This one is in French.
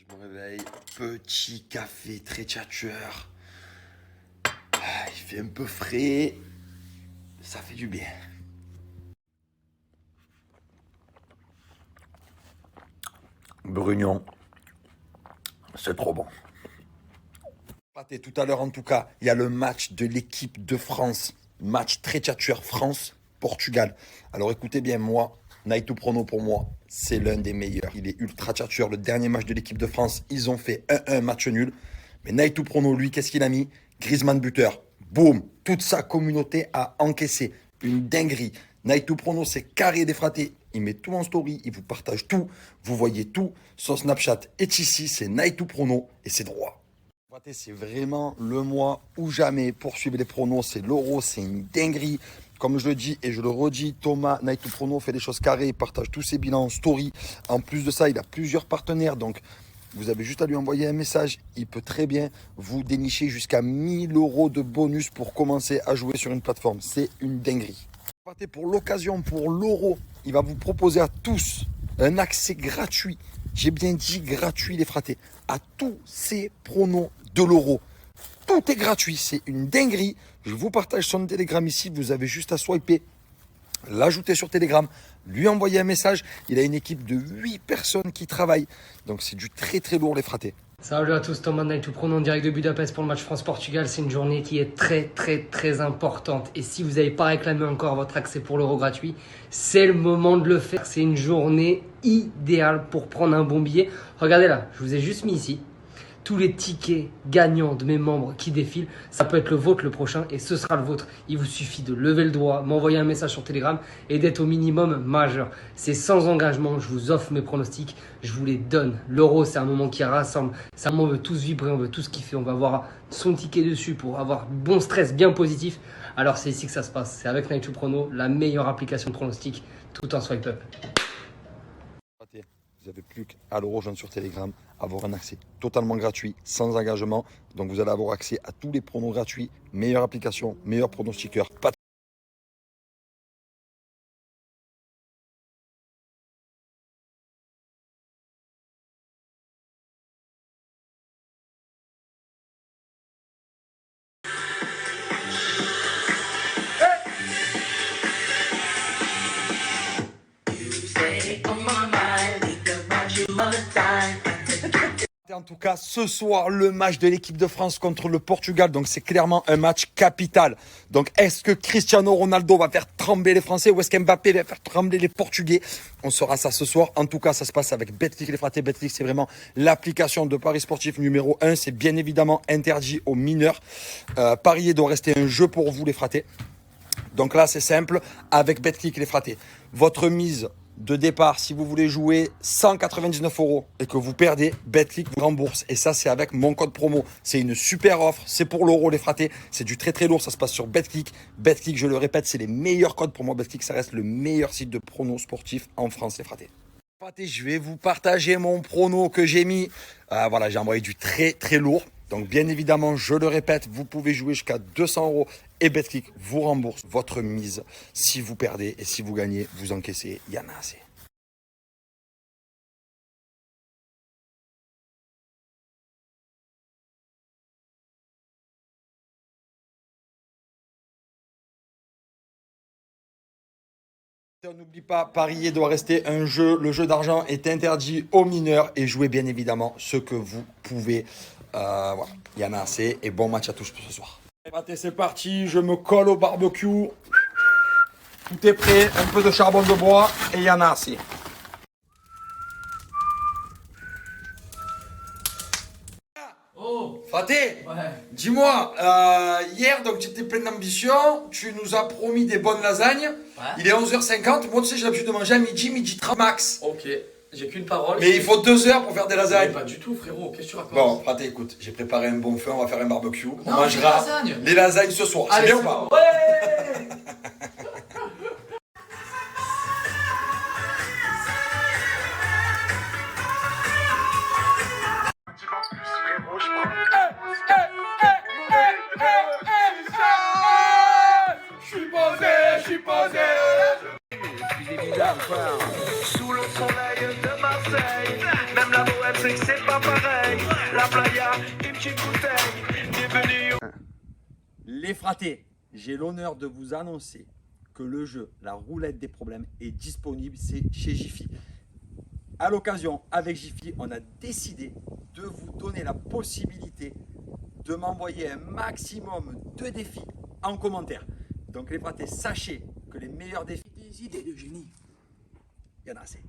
Je me réveille, petit café très tchatcheur. Il fait un peu frais, ça fait du bien. Brugnon, c'est trop bon. Tout à l'heure en tout cas, il y a le match de l'équipe de France. Match très tchatcheur France-Portugal. Alors écoutez bien, moi, Night to Prono pour moi, c'est l'un des meilleurs. Il est ultra tchatcheur. Le dernier match de l'équipe de France, ils ont fait 1-1 match nul. Mais Night to Prono, lui, qu'est-ce qu'il a mis? Griezmann buteur. Boum. Toute sa communauté a encaissé. Une dinguerie. Night to Prono, c'est carré défraté. Il met tout en story, il vous partage tout. Vous voyez tout. Son Snapchat est ici, c'est Night to Prono et c'est droit. C'est vraiment le mois ou jamais pour suivre les pronos. C'est l'euro, c'est une dinguerie. Comme je le dis et je le redis, Thomas, Night to Prono, fait des choses carrées, il partage tous ses bilans en story. En plus de ça, il a plusieurs partenaires. Donc, vous avez juste à lui envoyer un message. Il peut très bien vous dénicher jusqu'à 1000 € de bonus pour commencer à jouer sur une plateforme. C'est une dinguerie. Pour l'occasion, pour l'euro, il va vous proposer à tous un accès gratuit. J'ai bien dit gratuit, les fratés, à tous ces pronos de l'euro. Tout est gratuit, c'est une dinguerie. Je vous partage son Telegram ici. Vous avez juste à swiper, l'ajouter sur Telegram, lui envoyer un message. Il a une équipe de 8 personnes qui travaillent. Donc c'est du très très lourd, les fratés. Salut à tous, Thomas Night to Prono en direct de Budapest pour le match France-Portugal. C'est une journée qui est très importante. Et si vous n'avez pas réclamé encore votre accès pour l'euro gratuit, c'est le moment de le faire. C'est une journée idéale pour prendre un bon billet. Regardez là, je vous ai juste mis ici tous les tickets gagnants de mes membres qui défilent. Ça peut être le vôtre le prochain et ce sera le vôtre. Il vous suffit de lever le doigt, m'envoyer un message sur Telegram et d'être au minimum majeur. C'est sans engagement, je vous offre mes pronostics, je vous les donne. L'euro, c'est un moment qui rassemble. C'est un moment où on veut tous vibrer, on veut tous kiffer. On va avoir son ticket dessus pour avoir bon stress, bien positif. Alors c'est ici que ça se passe. C'est avec Night to Prono, la meilleure application de pronostic, tout en swipe up. Vous n'avez plus qu'à le rejoindre sur Telegram, avoir un accès totalement gratuit, sans engagement. Donc vous allez avoir accès à tous les pronos gratuits, meilleure application, meilleur pronostiqueur. En tout cas, ce soir, le match de l'équipe de France contre le Portugal. Donc, c'est clairement un match capital. Donc, est-ce que Cristiano Ronaldo va faire trembler les Français ou est-ce qu'Mbappé va faire trembler les Portugais? On saura ça ce soir. En tout cas, ça se passe avec Betclic, les fratés. Betclic, c'est vraiment l'application de paris sportif numéro 1. C'est bien évidemment interdit aux mineurs. Parier doit rester un jeu pour vous, les fratés. Donc là, c'est simple. Avec Betclic, les fratés. Votre mise de départ, si vous voulez jouer 199 € et que vous perdez, Betclic vous rembourse. Et ça, c'est avec mon code promo. C'est une super offre. C'est pour l'euro, les fratés. C'est du très lourd. Ça se passe sur Betclic. Betclic, je le répète, c'est les meilleurs codes pour moi. Betclic, ça reste le meilleur site de prono sportif en France, les fratés. Je vais vous partager mon prono que j'ai mis. Voilà, j'ai envoyé du très lourd. Donc, bien évidemment, je le répète, vous pouvez jouer jusqu'à 200 € et Betclic vous rembourse votre mise si vous perdez et si vous gagnez, vous encaissez. Il y en a assez. On n'oublie pas, parier doit rester un jeu. Le jeu d'argent est interdit aux mineurs et jouez bien évidemment ce que vous pouvez. Voilà, il y en a assez et bon match à tous pour ce soir. C'est parti, je me colle au barbecue. Tout est prêt, un peu de charbon de bois et il y en a assez. Oh Faté, ouais. dis-moi, hier donc tu étais plein d'ambition, tu nous as promis des bonnes lasagnes. Ouais. Il est 11h50, moi tu sais j'ai l'habitude de manger à midi 30 max. Ok, j'ai qu'une parole. Mais il faut 2 heures pour faire des lasagnes. Pas du tout frérot, qu'est-ce que tu racontes? Bon, Faté, écoute, j'ai préparé un bon feu, on va faire un barbecue. On Non, mangera les lasagnes ce soir. C'est bien ou pas? Ouais. Je suis posé. Sous le soleil de Marseille, même la bohème sait que c'est pas pareil. La playa, une petite bouteille. Bienvenue. Les fratés, j'ai l'honneur de vous annoncer que le jeu La Roulette des Problèmes est disponible, c'est chez Jiffy. À l'occasion, avec Jiffy, on a décidé de vous donner la possibilité de m'envoyer un maximum de défis en commentaire. Donc les fratés, sachez que les meilleurs défis, Des idées de génie. il y en a assez.